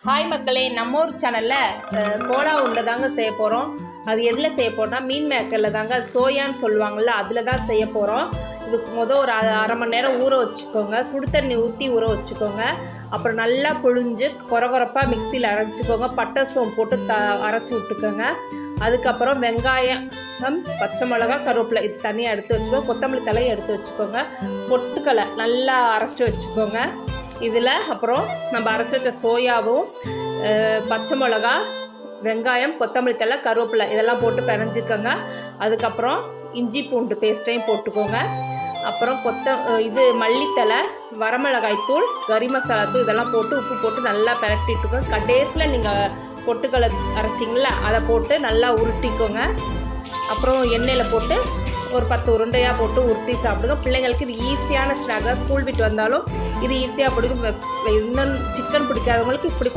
Hi மக்களே, நம்ம ஊர் சேனலில் கோலா உருண்டை தாங்க செய்ய போகிறோம். அது எதில் செய்ய போகிறோம்னா மீன் மேக்கரில் தாங்க, சோயான்னு சொல்லுவாங்கள்ல, அதில் தான் செய்ய போகிறோம். இதுக்கு ஒரு அரை மணி நேரம் ஊற வச்சுக்கோங்க. சுடு தண்ணி ஊற்றி ஊற வச்சுக்கோங்க. அப்புறம் நல்லா புழிஞ்சு கொரகொரப்பாக மிக்சியில் அரைச்சிக்கோங்க. பட்டை சோம்பு போட்டு அரைச்சி விட்டுக்கோங்க. அதுக்கப்புறம் வெங்காயம், பச்சை மிளகா, கருவேப்பிலை இது தனியாக எடுத்து வச்சுக்கோங்க. கொத்தமல்லி தலையை எடுத்து வச்சுக்கோங்க. பொட்டுக்கலை நல்லா அரைச்சி வச்சுக்கோங்க. இதில் அப்புறம் நம்ம அரைச்சி வச்ச சோயாவும், பச்சை மிளகா, வெங்காயம், கொத்தமல்லி தழை, கருவேப்பிலை இதெல்லாம் போட்டு பிணைஞ்சிக்கோங்க. அதுக்கப்புறம் இஞ்சி பூண்டு பேஸ்ட்டையும் போட்டுக்கோங்க. அப்புறம் மல்லித்தலை, வரமிளகாய் தூள், கறி மசாலா தூள் இதெல்லாம் போட்டு உப்பு போட்டு நல்லா பிரட்டிட்டுக்கோங்க. கடைசியில் நீங்கள் பொட்டுக்கலை அரைச்சிங்களா அதை போட்டு நல்லா உருட்டிக்கோங்க. அப்புறம் எண்ணெயில் போட்டு ஒரு 10 உருண்டையாக போட்டு உருட்டி சாப்பிடுங்க. பிள்ளைங்களுக்கு இது ஈஸியான ஸ்நாக் தான். ஸ்கூல் விட்டு வந்தாலும் இது ஈஸியாக பிடிக்கும். இன்னும் சிக்கன் பிடிக்காதவங்களுக்கு இப்படி